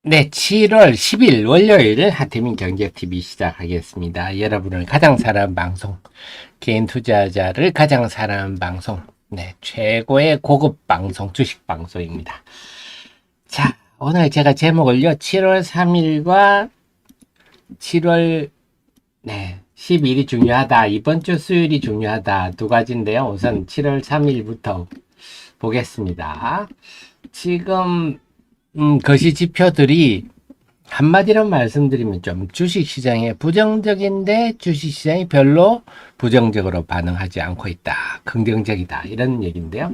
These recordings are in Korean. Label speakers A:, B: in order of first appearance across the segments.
A: 네, 7월 10일 월요일 하태민 경제TV 시작하겠습니다. 여러분을 가장 사랑하는 방송, 개인 투자자를 가장 사랑하는 방송, 네, 최고의 고급 방송, 주식 방송입니다. 자, 오늘 제가 제목을요, 7월 3일과 7월 10일이 중요하다, 이번 주 수요일이 중요하다, 두 가지인데요. 우선 7월 3일부터 보겠습니다. 지금 거시 지표들이 한마디로 말씀드리면 좀 주식시장에 부정적인데 주식시장이 별로 부정적으로 반응하지 않고 있다. 긍정적이다. 이런 얘기인데요.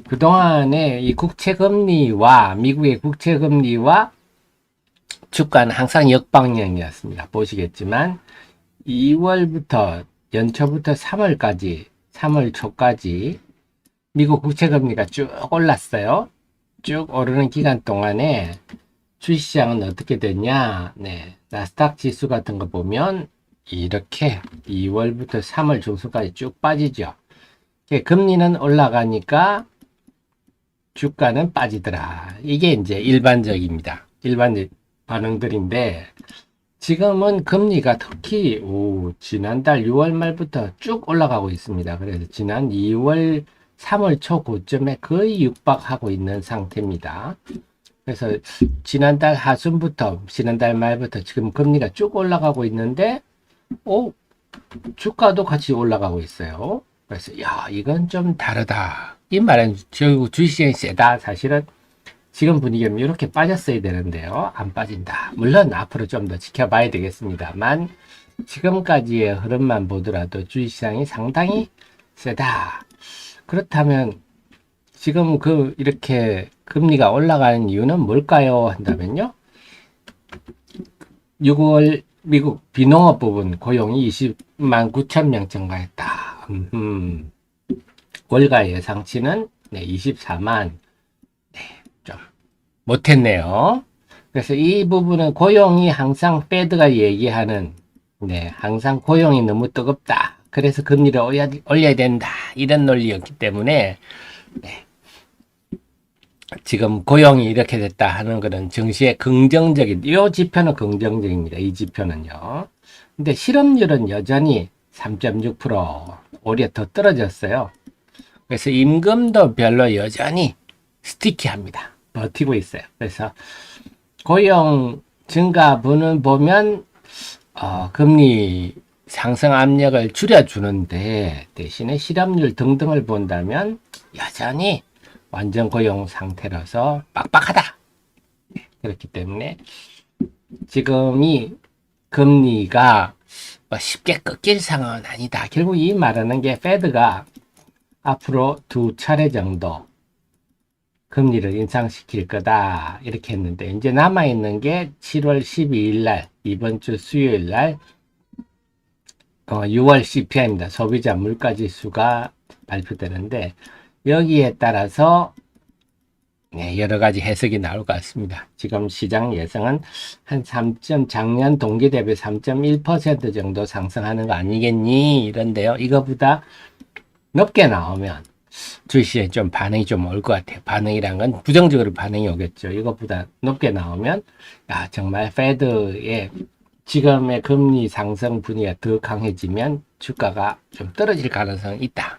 A: 그동안에 이 국채금리와 미국의 국채금리와 주가는 항상 역방향이었습니다. 보시겠지만 2월부터 연초부터 3월까지 3월 초까지 미국 국채금리가 쭉 올랐어요. 쭉 오르는 기간 동안에 주식시장은 어떻게 됐냐? 네, 나스닥 지수 같은 거 보면 이렇게 2월부터 3월 중순까지 쭉 빠지죠. 금리는 올라가니까 주가는 빠지더라. 이게 이제 일반적입니다. 일반 반응들인데 지금은 금리가 특히 지난달 6월 말부터 쭉 올라가고 있습니다. 그래서 지난 2월 3월 초 고점에 거의 육박하고 있는 상태입니다. 그래서 지난달 하순부터 지난달 말부터 지금 금리가 쭉 올라가고 있는데 주가도 같이 올라가고 있어요. 그래서 야, 이건 좀 다르다. 이 말은 결국 주식시장이 세다. 사실은 지금 분위기는 이렇게 빠졌어야 되는데요. 안 빠진다. 물론 앞으로 좀 더 지켜봐야 되겠습니다만 지금까지의 흐름만 보더라도 주식시장이 상당히 세다. 그렇다면 지금 이렇게 금리가 올라가는 이유는 뭘까요? 한다면요. 6월 미국 비농업 부분 고용이 20만 9천 명 증가했다. 월가 예상치는 24만. 좀 못했네요. 그래서 이 부분은 고용이 항상 패드가 얘기하는 항상 고용이 너무 뜨겁다. 그래서 금리를 올려야 된다. 이런 논리였기 때문에 지금 고용이 이렇게 됐다 하는 것은 증시에 긍정적인, 이 지표는 긍정적입니다. 이 지표는요. 근데 실업률은 여전히 3.6%, 오히려 더 떨어졌어요. 그래서 임금도 별로 여전히 스티키합니다. 버티고 있어요. 그래서 고용 증가분을 보면 금리 상승 압력을 줄여주는데 대신에 실업률 등등을 본다면 여전히 완전 고용 상태라서 빡빡하다. 그렇기 때문에 지금이 금리가 쉽게 꺾일 상황은 아니다. 결국 이 말하는 게 패드가 앞으로 두 차례 정도 금리를 인상시킬 거다. 이렇게 했는데 이제 남아있는 게 7월 12일 날 이번 주 수요일 날 6월 CPI입니다. 소비자 물가지수가 발표되는데 여기에 따라서 여러 가지 해석이 나올 것 같습니다. 지금 시장 예상은 한 작년 동기 대비 3.1% 정도 상승하는 거 아니겠니? 이런데요. 이거보다 높게 나오면 주식시장에 좀 반응이 좀 올 것 같아요. 반응이란 건 부정적으로 반응이 오겠죠. 이거보다 높게 나오면 정말 패드의 지금의 금리 상승 분위기가 더 강해지면 주가가 좀 떨어질 가능성이 있다.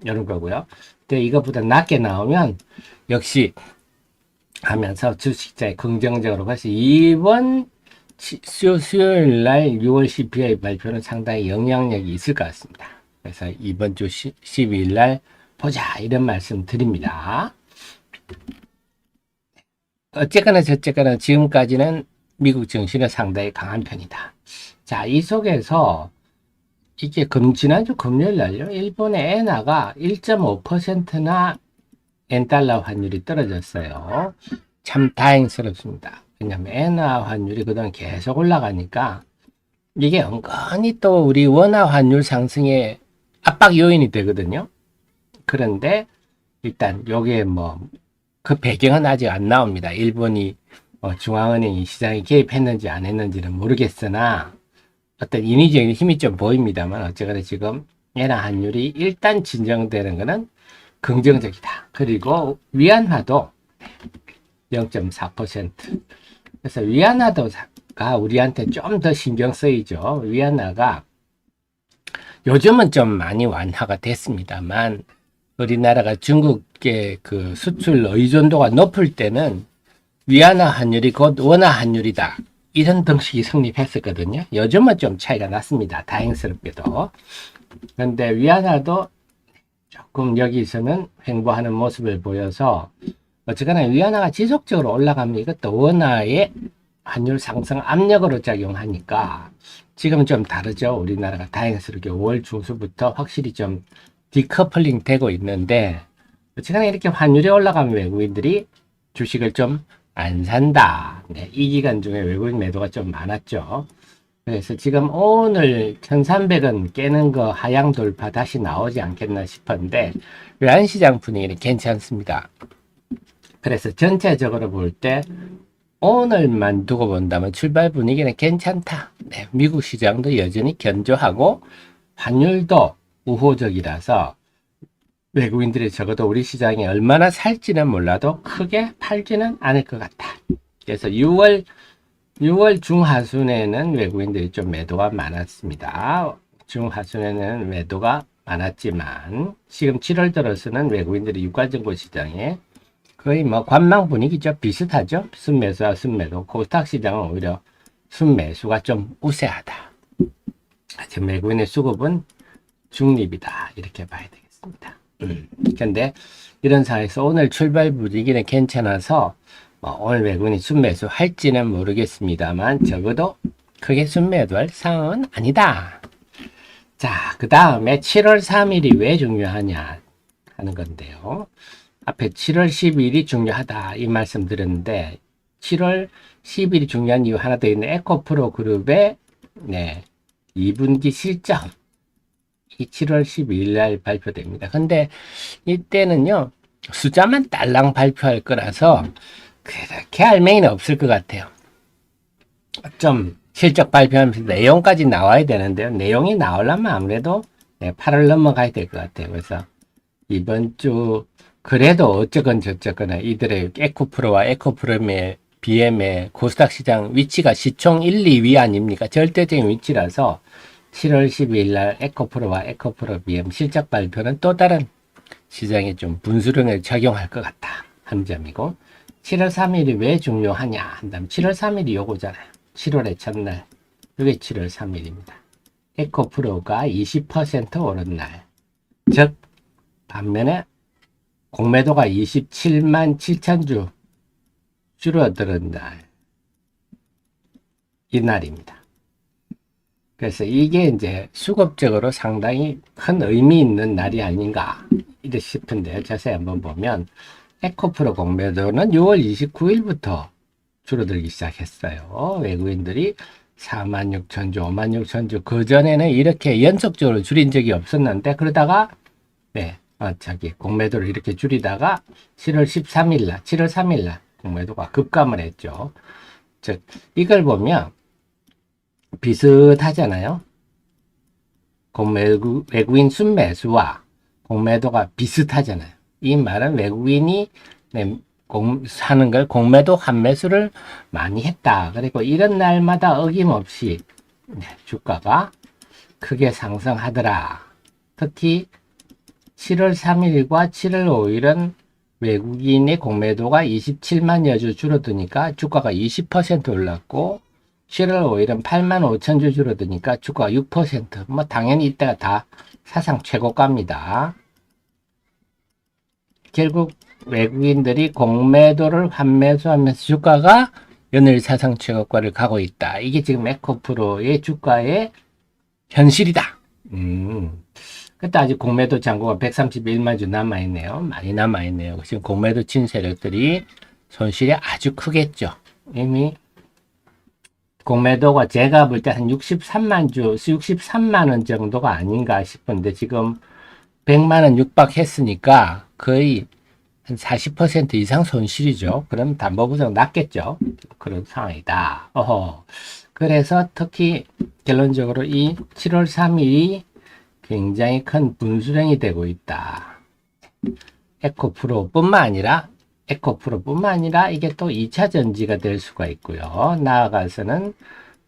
A: 이런 거고요. 근데 이것보다 낮게 나오면 역시 하면서 주식자에 긍정적으로 그래서 이번 수요일 날 6월 CPI 발표는 상당히 영향력이 있을 것 같습니다. 그래서 이번 주 12일 날 보자 이런 말씀 드립니다. 어쨌거나 저쨌거나 지금까지는 미국 증시는 상당히 강한 편이다. 자, 이 속에서 이게 지난주 금요일 날요. 일본의 엔화가 1.5%나 엔달러 환율이 떨어졌어요. 참 다행스럽습니다. 왜냐하면 엔화 환율이 그동안 계속 올라가니까 이게 은근히 또 우리 원화 환율 상승의 압박 요인이 되거든요. 그런데 일단 요게 그 배경은 아직 안 나옵니다. 일본이 중앙은행이 시장에 개입했는지 안 했는지는 모르겠으나 어떤 인위적인 힘이 좀 보입니다만 어쨌거나 지금 엔화 환율이 일단 진정되는 것은 긍정적이다. 그리고 위안화도 0.4%. 그래서 위안화가 우리한테 좀 더 신경 쓰이죠. 위안화가 요즘은 좀 많이 완화가 됐습니다만 우리나라가 중국의 그 수출 의존도가 높을 때는 위안화 환율이 곧 원화 환율이다. 이런 등식이 성립했었거든요. 요즘은 좀 차이가 났습니다. 다행스럽게도. 그런데 위안화도 조금 여기서는 횡보하는 모습을 보여서 어쨌거나 위안화가 지속적으로 올라가면 이것도 원화의 환율 상승 압력으로 작용하니까 지금 좀 다르죠. 우리나라가 다행스럽게 5월 중순부터 확실히 좀 디커플링 되고 있는데 어쨌거나 이렇게 환율이 올라가면 외국인들이 주식을 좀 안 산다. 네, 이 기간 중에 외국인 매도가 좀 많았죠. 그래서 지금 오늘 1300원 깨는 거 하향 돌파 다시 나오지 않겠나 싶은데 외환시장 분위기는 괜찮습니다. 그래서 전체적으로 볼 때 오늘만 두고 본다면 출발 분위기는 괜찮다. 네, 미국 시장도 여전히 견조하고 환율도 우호적이라서 외국인들이 적어도 우리 시장에 얼마나 살지는 몰라도 크게 팔지는 않을 것 같다. 그래서 6월 중하순에는 외국인들이 좀 매도가 많았습니다. 중하순에는 매도가 많았지만 지금 7월 들어서는 외국인들이 유가증권 시장에 거의 뭐 관망 분위기죠. 비슷하죠. 순매수와 순매도. 코스닥 시장은 오히려 순매수가 좀 우세하다. 지금 외국인의 수급은 중립이다. 이렇게 봐야 되겠습니다. 근데 이런 상황에서 오늘 출발 분위기는 괜찮아서 오늘 외국인이 순매수 할지는 모르겠습니다만 적어도 크게 순매도할 상황은 아니다. 자, 그 다음에 7월 3일이 왜 중요하냐 하는 건데요. 앞에 7월 10일이 중요하다 이 말씀 드렸는데 7월 10일이 중요한 이유 하나 더 있는 에코프로 그룹의 2분기 실적 이 7월 12일 날 발표됩니다. 근데 이때는요 숫자만 딸랑 발표할 거라서 그렇게 알맹이는 없을 것 같아요. 좀 실적 발표하면서 내용까지 나와야 되는데요. 내용이 나오려면 아무래도 8월 넘어가야 될 것 같아요. 그래서 이번 주 그래도 어쩌건 저쩌거나 이들의 에코프로와 에코프로의 BM의 코스닥 시장 위치가 시총 1, 2위 아닙니까? 절대적인 위치라서 7월 12일 날 에코프로와 에코프로 BM 실적 발표는 또 다른 시장에 좀 분수령을 작용할 것 같다 하는 점이고 7월 3일이 왜 중요하냐 한다면 7월 3일이 요거잖아요. 7월의 첫날 이게 7월 3일입니다. 에코프로가 20% 오른 날 즉 반면에 공매도가 27만 7천 주 줄어드는 날 이날입니다. 그래서 이게 이제 수급적으로 상당히 큰 의미 있는 날이 아닌가 이렇게 싶은데요. 자세히 한번 보면 에코프로 공매도는 6월 29일부터 줄어들기 시작했어요. 외국인들이 46,000주, 56,000주 그전에는 이렇게 연속적으로 줄인 적이 없었는데 그러다가 공매도를 이렇게 줄이다가 7월 13일 날, 7월 3일 날 공매도가 급감을 했죠. 즉 이걸 보면 비슷하잖아요. 외국인 순매수와 공매도가 비슷하잖아요. 이 말은 외국인이 사는 걸 공매도 환매수를 많이 했다. 그리고 이런 날마다 어김없이 주가가 크게 상승하더라. 특히 7월 3일과 7월 5일은 외국인의 공매도가 27만여 주 줄어드니까 주가가 20% 올랐고 7월 5일은 8만 5천 주 줄어드니까 주가가 6%. 뭐 당연히 이때가 다 사상 최고가입니다. 결국 외국인들이 공매도를 환매수하면서 주가가 연일 사상 최고가를 가고 있다. 이게 지금 에코프로의 주가의 현실이다. 그때 아직 공매도 잔고가 131만 주 남아있네요. 많이 남아있네요. 지금 공매도 친 세력들이 손실이 아주 크겠죠. 이미 공매도가 제가 볼 때 한 63만 주, 63만 원 정도가 아닌가 싶은데 지금 100만 원 육박했으니까 거의 한 40% 이상 손실이죠. 그럼 담보부정 낮겠죠. 그런 상황이다. 그래서 특히 결론적으로 이 7월 3일이 굉장히 큰 분수령이 되고 있다. 에코프로 뿐만 아니라 에코프로뿐만 아니라 이게 또 2차 전지가 될 수가 있고요. 나아가서는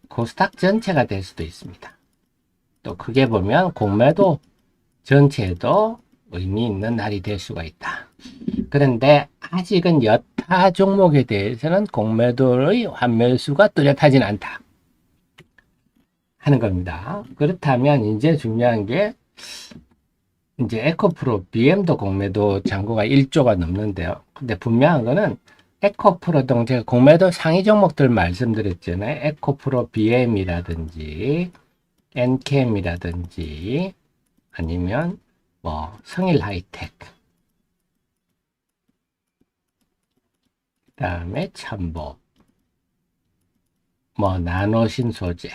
A: 코스닥 전체가 될 수도 있습니다. 또 크게 보면 공매도 전체도 의미 있는 날이 될 수가 있다. 그런데 아직은 여타 종목에 대해서는 공매도의 환매수가 뚜렷하진 않다 하는 겁니다. 그렇다면 이제 중요한 게 이제 에코프로 BM도 공매도 잔고가 1조가 넘는데요. 근데 분명한 거는 에코프로 등 제가 공매도 상위 종목들 말씀드렸잖아요. 에코프로 BM이라든지 엔캠이라든지 아니면 뭐 성일 하이테크, 그다음에 참보, 뭐 나노신소재,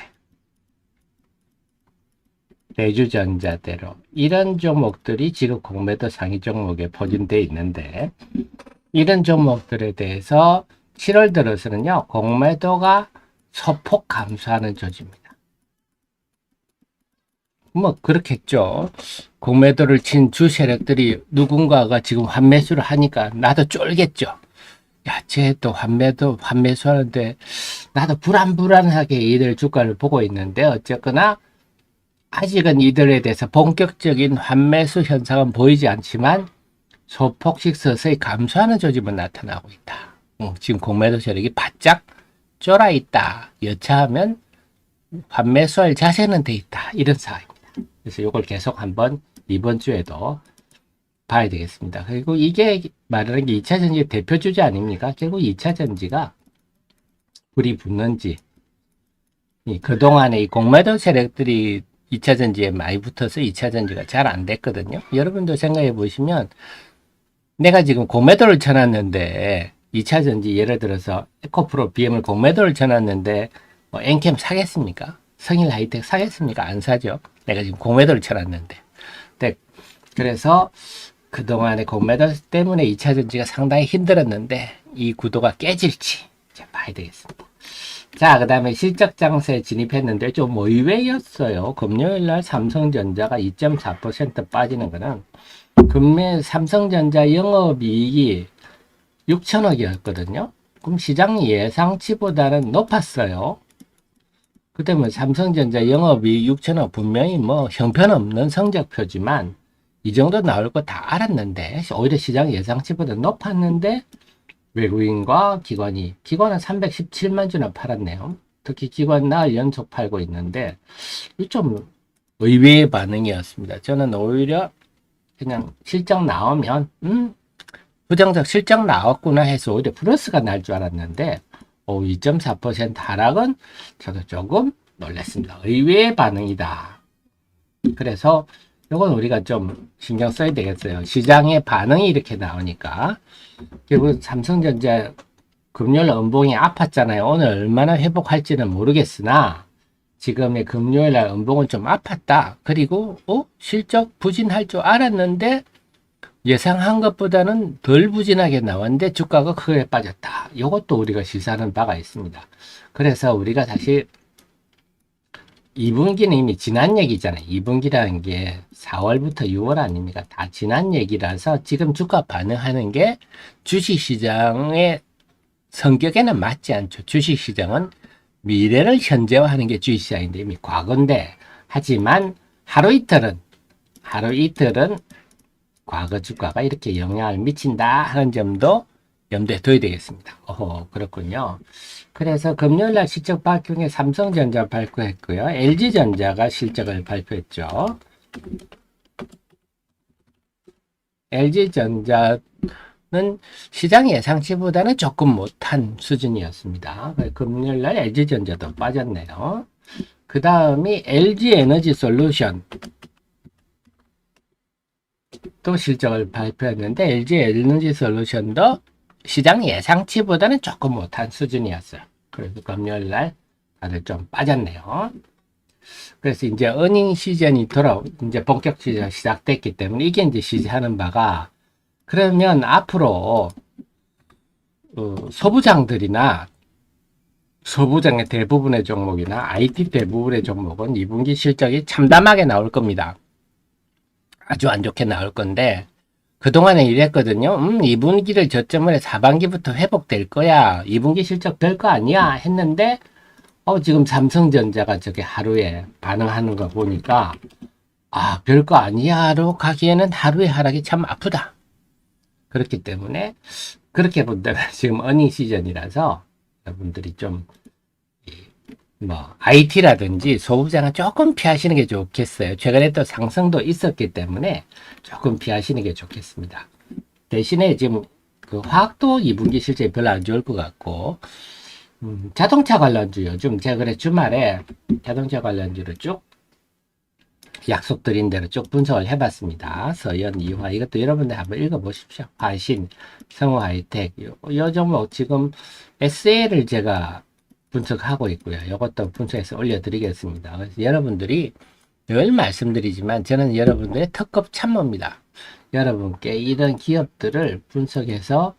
A: 대주전자대로 이런 종목들이 지금 공매도 상위 종목에 포진되어 있는데, 이런 종목들에 대해서 7월 들어서는요 공매도가 소폭 감소하는 조짐입니다. 뭐 그렇겠죠. 공매도를 친 주 세력들이 누군가가 지금 환매수를 하니까 나도 쫄겠죠. 야, 쟤 또 환매수 하는데 나도 불안하게 이들 주가를 보고 있는데, 어쨌거나 아직은 이들에 대해서 본격적인 환매수 현상은 보이지 않지만 소폭씩 서서히 감소하는 조짐은 나타나고 있다. 지금 공매도 세력이 바짝 쫄아 있다. 여차하면 환매수할 자세는 돼 있다. 이런 상황입니다. 그래서 이걸 계속 한번 이번 주에도 봐야 되겠습니다. 그리고 이게 말하는 게 2차 전지의 대표 주제 아닙니까? 결국 2차 전지가 불이 붙는지, 그동안에 이 공매도 세력들이 2차 전지에 많이 붙어서 2차 전지가 잘 안 됐거든요. 여러분도 생각해 보시면 내가 지금 공매도를 쳐놨는데 2차 전지 예를 들어서 에코프로 BM을 공매도를 쳐놨는데 뭐 엔캠 사겠습니까? 성일 하이텍 사겠습니까? 안 사죠. 내가 지금 공매도를 쳐놨는데. 네, 그래서 그동안의 공매도 때문에 2차 전지가 상당히 힘들었는데 이 구도가 깨질지 봐야 되겠습니다. 자, 그 다음에 실적 장세에 진입했는데 좀 의외였어요. 금요일날 삼성전자가 2.4% 빠지는 거는, 금일 삼성전자 영업이익이 6천억이었거든요. 그럼 시장 예상치보다는 높았어요. 그 때문에 삼성전자 영업이익 6천억 분명히 뭐 형편없는 성적표지만 이 정도 나올 거 다 알았는데 오히려 시장 예상치보다 높았는데 외국인과 기관은 317만 주나 팔았네요. 특히 기관 날 연속 팔고 있는데 좀 의외의 반응이었습니다. 저는 오히려 그냥 실적 나오면 부정적 실적 나왔구나 해서 오히려 플러스가 날 줄 알았는데 2.4% 하락은 저도 조금 놀랐습니다. 의외의 반응이다. 그래서 이건 우리가 좀 신경 써야 되겠어요. 시장의 반응이 이렇게 나오니까. 결국 삼성전자 금요일 음봉이 아팠잖아요. 오늘 얼마나 회복할지는 모르겠으나 지금의 금요일 날 음봉은 좀 아팠다. 그리고 실적 부진할 줄 알았는데 예상한 것보다는 덜 부진하게 나왔는데 주가가 크게 빠졌다. 이것도 우리가 시사하는 바가 있습니다. 그래서 우리가 사실 2분기는 이미 지난 얘기잖아요. 2분기라는 게 4월부터 6월 아닙니까? 다 지난 얘기라서 지금 주가 반응하는 게 주식시장의 성격에는 맞지 않죠. 주식시장은 미래를 현재화하는 게 주식시장인데 이미 과거인데, 하지만 하루 이틀은 과거 주가가 이렇게 영향을 미친다 하는 점도 염두에 둬야 되겠습니다. 그렇군요. 그래서 금요일날 실적 발표에 삼성전자 발표했고요. LG전자가 실적을 발표했죠. LG전자는 시장 예상치보다는 조금 못한 수준이었습니다. 금요일날 LG전자도 빠졌네요. 그 다음이 LG에너지솔루션 또 실적을 발표했는데, LG에너지솔루션도 시장 예상치보다는 조금 못한 수준이었어요. 그래서 금요일날 다들 좀 빠졌네요. 그래서 이제 어닝 시즌이 이제 본격 시즌이 시작됐기 때문에 이게 이제 시사하는 바가, 그러면 앞으로 소부장들이나 소부장의 대부분의 종목이나 IT 대부분의 종목은 2분기 실적이 참담하게 나올 겁니다. 아주 안 좋게 나올 건데, 그동안에 이랬거든요. 2분기를 저점을 해 4반기부터 회복될 거야. 2분기 실적 될 거 아니야. 했는데, 지금 삼성전자가 저게 하루에 반응하는 거 보니까, 별거 아니야로 가기에는 하루의 하락이 참 아프다. 그렇기 때문에, 그렇게 본다면 지금 어닝 시즌이라서, 여러분들이 좀, IT라든지 소부장은 조금 피하시는 게 좋겠어요. 최근에 또 상승도 있었기 때문에 조금 피하시는 게 좋겠습니다. 대신에 지금 그 화학도 2분기 실적이 별로 안 좋을 것 같고, 자동차 관련주 요즘 제가 그래 주말에 자동차 관련주를 쭉 약속드린 대로 쭉 분석을 해봤습니다. 서현, 이화 이것도 여러분들 한번 읽어보십시오. 화신, 성우하이텍 요 종목 지금 SL을 제가 분석하고 있고요. 이것도 분석해서 올려드리겠습니다. 그래서 여러분들이 늘 말씀드리지만 저는 여러분들의 특급 참모입니다. 여러분께 이런 기업들을 분석해서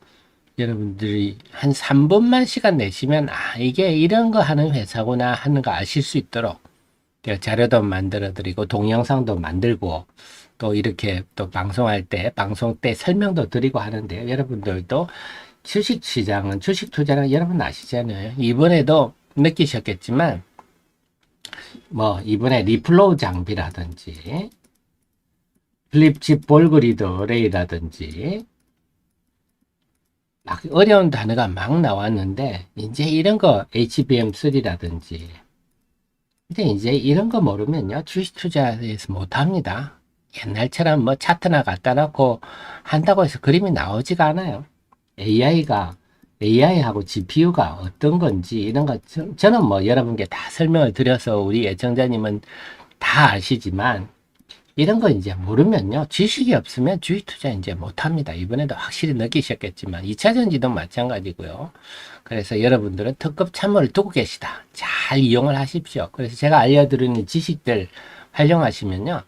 A: 여러분들이 한 3분만 시간 내시면 이게 이런 거 하는 회사구나 하는 거 아실 수 있도록 제가 자료도 만들어 드리고 동영상도 만들고 또 이렇게 또 방송할 때 방송 때 설명도 드리고 하는데요. 여러분들도 주식시장은 주식 투자는 여러분 아시잖아요. 이번에도 느끼셨겠지만 이번에 리플로우 장비라든지 플립칩 볼그리드 어레이라든지 막 어려운 단어가 막 나왔는데 이제 이런 거 HBM3라든지 근데 이제 이런 거 모르면요 주식 투자에서 못합니다. 옛날처럼 차트나 갖다 놓고 한다고 해서 그림이 나오지가 않아요. AI하고 GPU가 어떤 건지 이런 거 저는 여러분께 다 설명을 드려서 우리 애청자님은 다 아시지만 이런 거 이제 모르면요 지식이 없으면 주식 투자 이제 못합니다. 이번에도 확실히 느끼셨겠지만 2차전지도 마찬가지고요. 그래서 여러분들은 특급 참모를 두고 계시다. 잘 이용을 하십시오. 그래서 제가 알려드리는 지식들 활용하시면요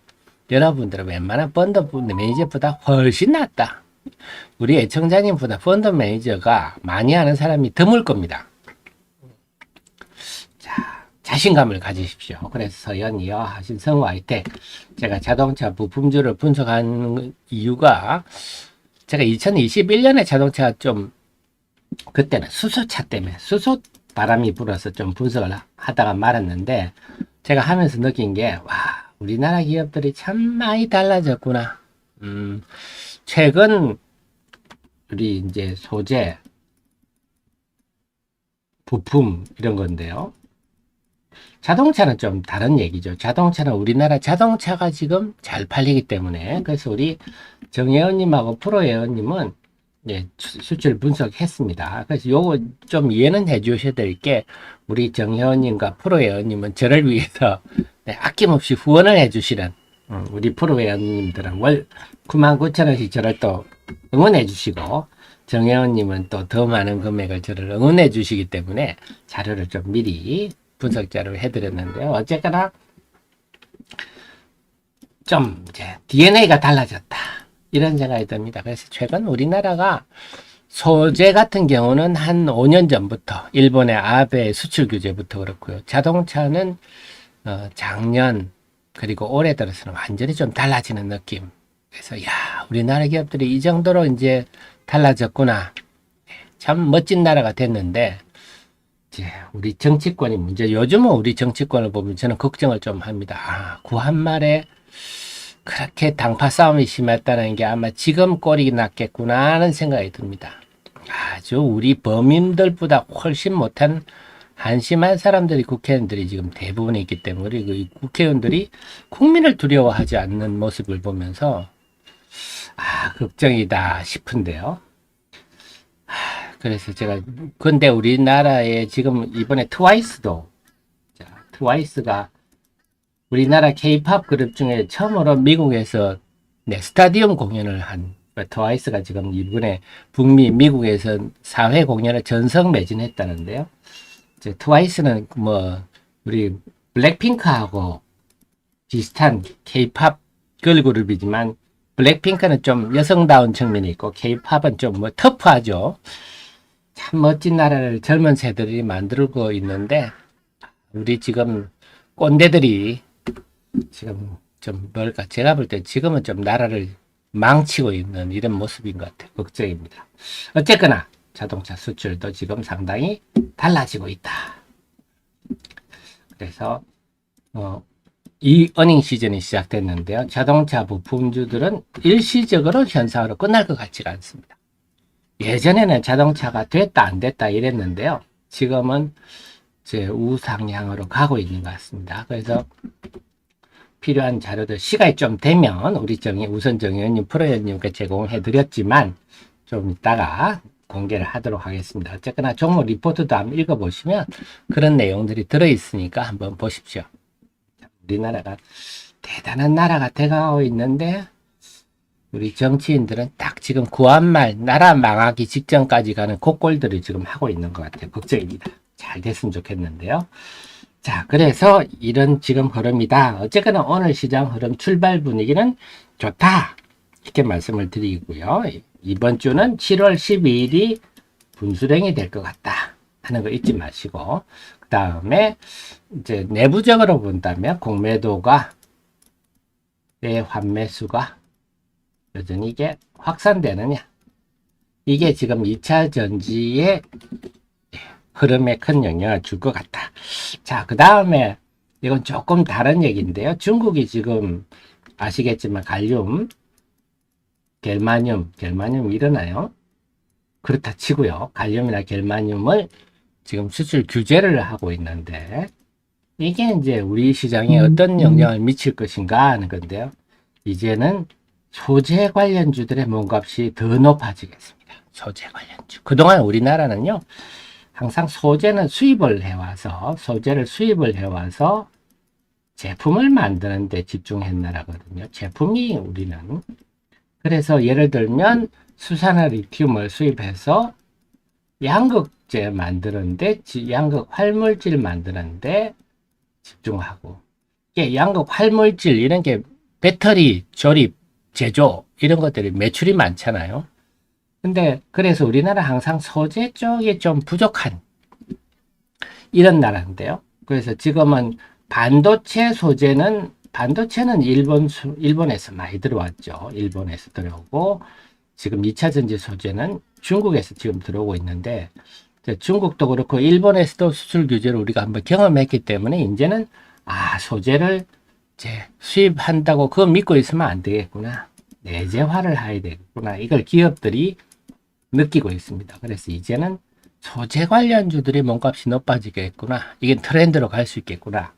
A: 여러분들은 웬만한 펀드 매니저보다 훨씬 낫다. 우리 애청자님보다 펀드 매니저가 많이 하는 사람이 드물 겁니다. 자, 자신감을 가지십시오. 그래서 서현, 이화, 하신, 성우, 하이텍 제가 자동차 부품주를 분석하는 이유가 제가 2021년에 자동차가 좀 그때는 수소차 때문에 수소 바람이 불어서 좀 분석을 하다가 말았는데 제가 하면서 느낀 게 우리나라 기업들이 참 많이 달라졌구나. 최근 우리 이제 소재, 부품 이런 건데요. 자동차는 좀 다른 얘기죠. 자동차는 우리나라 자동차가 지금 잘 팔리기 때문에 그래서 우리 정혜원님하고 프로혜원님은 수출 분석했습니다. 그래서 요거 좀 이해는 해 주셔야 될 게 우리 정혜원님과 프로혜원님은 저를 위해서 아낌없이 후원을 해 주시는 우리 프로회원님들은 월 99,000원씩 저를 또 응원해 주시고 정혜원님은 또 더 많은 금액을 저를 응원해 주시기 때문에 자료를 좀 미리 분석 자료를 해드렸는데요. 어쨌거나 좀 이제 DNA가 달라졌다 이런 생각이 듭니다. 그래서 최근 우리나라가 소재 같은 경우는 한 5년 전부터 일본의 아베 수출 규제부터 그렇고요. 자동차는 작년 그리고 올해 들어서는 완전히 좀 달라지는 느낌. 그래서 우리나라 기업들이 이 정도로 이제 달라졌구나. 참 멋진 나라가 됐는데 이제 우리 정치권이 문제. 요즘은 우리 정치권을 보면 저는 걱정을 좀 합니다. 구한말에 그렇게 당파 싸움이 심했다는 게 아마 지금 꼴이 났겠구나 하는 생각이 듭니다. 아주 우리 범인들보다 훨씬 못한 한심한 사람들이 국회의원들이 지금 대부분 있기 때문에 그 국회의원들이 국민을 두려워하지 않는 모습을 보면서 걱정이다 싶은데요. 그래서 제가 근데 우리나라에 지금 이번에 트와이스가 우리나라 K-팝 그룹 중에 처음으로 미국에서 스타디움 공연을 한 트와이스가 지금 이번에 북미 미국에서 4회 공연을 전석 매진했다는데요. 트와이스는 우리 블랙핑크하고 비슷한 K-팝 걸그룹이지만 블랙핑크는 좀 여성다운 측면이 있고 K-팝은 좀 터프하죠. 참 멋진 나라를 젊은 세대들이 만들고 있는데 우리 지금 꼰대들이 지금 좀 제가 볼 때 지금은 좀 나라를 망치고 있는 이런 모습인 것 같아요. 걱정입니다. 어쨌거나 자동차 수출도 지금 상당히 달라지고 있다. 그래서 이 어닝 시즌이 시작됐는데요. 자동차 부품주들은 일시적으로 현상으로 끝날 것 같지가 않습니다. 예전에는 자동차가 됐다 안 됐다 이랬는데요. 지금은 이제 우상향으로 가고 있는 것 같습니다. 그래서 필요한 자료들 시간이 좀 되면 우리 우선 정의원님 프로연님께 제공해 드렸지만 좀 이따가 공개를 하도록 하겠습니다. 어쨌거나 종목 리포트도 한번 읽어보시면 그런 내용들이 들어있으니까 한번 보십시오. 우리나라가 대단한 나라가 돼가고 있는데 우리 정치인들은 딱 지금 구한말 나라 망하기 직전까지 가는 곡골들을 지금 하고 있는 것 같아요. 걱정입니다. 잘 됐으면 좋겠는데요. 자, 그래서 이런 지금 흐름이다. 어쨌거나 오늘 시장 흐름 출발 분위기는 좋다. 이렇게 말씀을 드리고요. 이번 주는 7월 12일이 분수령이 될 것 같다 하는 거 잊지 마시고, 그 다음에 이제 내부적으로 본다면 공매도가 내 환매수가 여전히 이게 확산되느냐, 이게 지금 2차 전지의 흐름에 큰 영향을 줄 것 같다. 자, 그 다음에 이건 조금 다른 얘기인데요. 중국이 지금 아시겠지만 갈륨, 겔마늄 일어나요. 그렇다 치고요. 갈륨이나 겔마늄을 지금 수출 규제를 하고 있는데 이게 이제 우리 시장에 어떤 영향을 미칠 것인가 하는 건데요. 이제는 소재 관련주들의 몸값이 더 높아지겠습니다. 소재 관련주. 그동안 우리나라는요, 항상 소재는 수입을 해와서, 소재를 수입을 해와서 제품을 만드는 데 집중한 나라거든요. 제품이 우리는. 그래서 예를 들면 수산화 리튬을 수입해서 양극재 만드는데, 양극 활물질 만드는데 집중하고, 이게 양극 활물질 이런 게 배터리 조립, 제조 이런 것들이 매출이 많잖아요. 근데 그래서 우리나라 항상 소재 쪽이 좀 부족한 이런 나라인데요. 그래서 지금은 반도체 소재는, 반도체는 일본에서 많이 들어왔죠. 일본에서 들어오고, 지금 2차 전지 소재는 중국에서 지금 들어오고 있는데, 중국도 그렇고 일본에서도 수출 규제를 우리가 한번 경험했기 때문에 이제는 소재를 이제 수입한다고 그거 믿고 있으면 안 되겠구나, 내재화를 해야 되겠구나, 이걸 기업들이 느끼고 있습니다. 그래서 이제는 소재 관련주들이 몸값이 높아지겠구나, 이게 트렌드로 갈 수 있겠구나.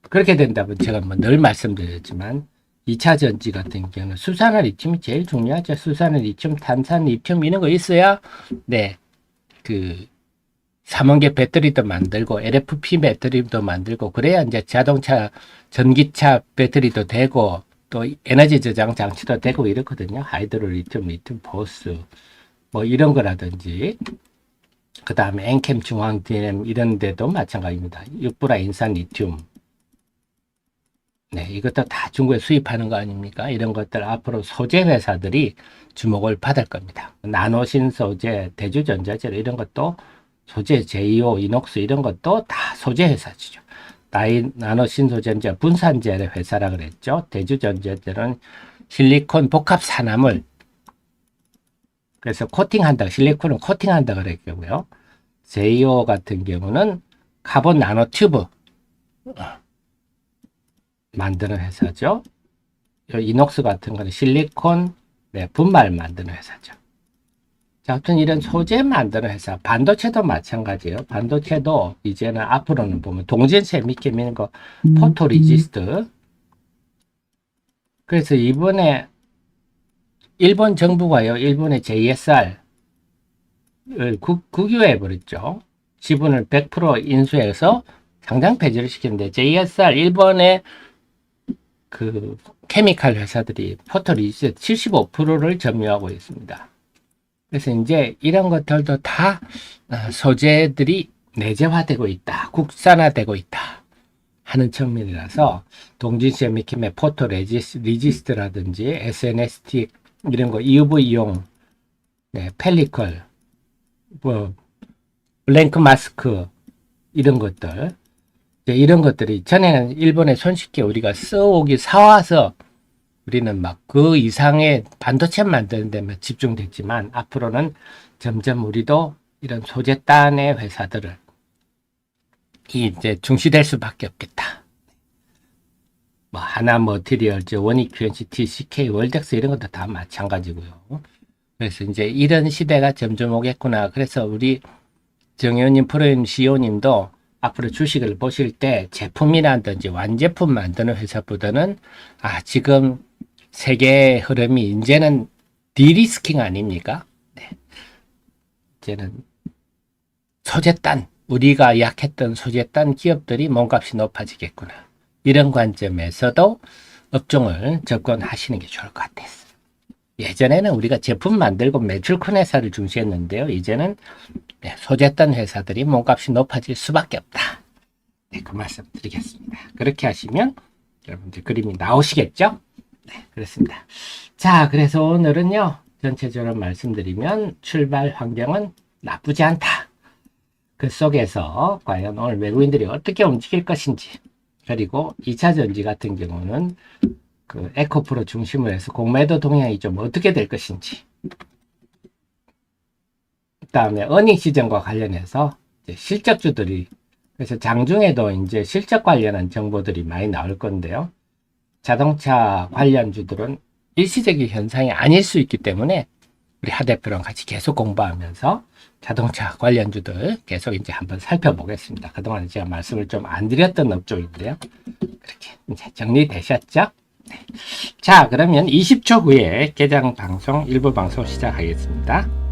A: 그렇게 된다면 제가 뭐 늘 말씀드렸지만 2차 전지 같은 경우는 수산화 리튬이 제일 중요하죠. 수산화 리튬, 탄산 리튬 이런 거 있어야 그 삼원계 배터리도 만들고 LFP 배터리도 만들고, 그래야 이제 자동차 전기차 배터리도 되고 또 에너지 저장 장치도 되고 이렇거든요. 하이드로 리튬, 리튬 보스 뭐 이런 거라든지, 그 다음에 엔캠 중앙 디램 이런 데도 마찬가지입니다. 육부라 인산 리튬, 네, 이것도 다 중국에 수입하는 거 아닙니까? 이런 것들 앞으로 소재 회사들이 주목을 받을 겁니다. 나노신 소재, 대주전자재 이런 것도 소재, 제이오, 이녹스 이런 것도 다 소재 회사죠. 나노신 소재는 이제 분산재 회사라 그랬죠. 대주전자재는 실리콘 복합 산화물, 그래서 코팅한다, 실리콘은 코팅한다 그랬고요. 제이오 같은 경우는 카본 나노 튜브 만드는 회사죠. 이녹스 같은 거는 실리콘 분말 만드는 회사죠. 자, 아무튼 이런 소재 만드는 회사, 반도체도 마찬가지예요. 반도체도 이제는 앞으로는 보면 동전체 밑에 미는 거 포토리지스트. 그래서 이번에 일본 정부가요, 일본의 JSR을 국유해 버렸죠. 지분을 100% 인수해서 상장 폐지를 시켰는데, JSR 일본의 그 케미칼 회사들이 포토리지스트 75%를 점유하고 있습니다. 그래서 이제 이런 것들도 다 소재들이 내재화되고 있다, 국산화되고 있다 하는 측면이라서 동진세 미킴의 포토 레지스트라든지 SNSD 이런 거, UV용 펠리컬, 뭐 블랭크 마스크 이런 것들, 이런 것들이 전에는 일본에 손쉽게 우리가 써오기 사와서 우리는 막 그 이상의 반도체 만드는 데만 집중됐지만 앞으로는 점점 우리도 이런 소재단의 회사들을 이제 중시될 수밖에 없겠다. 뭐 하나 머티리얼즈, 원익 QNCT, CK, 월덱스 이런 것도 다 마찬가지고요. 그래서 이제 이런 시대가 점점 오겠구나. 그래서 우리 정의원님, 프로님, CEO님도 앞으로 주식을 보실 때 제품이라든지 완제품 만드는 회사보다는 지금 세계의 흐름이 이제는 디리스킹 아닙니까? 네. 이제는 소재단, 우리가 약했던 소재단 기업들이 몸값이 높아지겠구나. 이런 관점에서도 업종을 접근하시는 게 좋을 것 같았어요. 예전에는 우리가 제품 만들고 매출 큰 회사를 중시했는데요. 이제는 소재단 회사들이 몸값이 높아질 수밖에 없다. 네, 그 말씀 드리겠습니다. 그렇게 하시면 여러분들 그림이 나오시겠죠? 네, 그렇습니다. 자, 그래서 오늘은요, 전체적으로 말씀드리면 출발 환경은 나쁘지 않다. 그 속에서 과연 오늘 외국인들이 어떻게 움직일 것인지, 그리고 2차 전지 같은 경우는 그 에코프로 중심으로 해서 공매도 동향이 좀 어떻게 될 것인지, 그 다음에 어닝 시즌과 관련해서 이제 실적주들이, 그래서 장중에도 이제 실적 관련한 정보들이 많이 나올 건데요. 자동차 관련주들은 일시적인 현상이 아닐 수 있기 때문에 우리 하 대표랑 같이 계속 공부하면서 자동차 관련주들 계속 이제 한번 살펴보겠습니다. 그동안 제가 말씀을 좀 안 드렸던 업종인데요. 그렇게 이제 정리되셨죠? 네. 자, 그러면 20초 후에 개장 방송, 일부 방송 시작하겠습니다.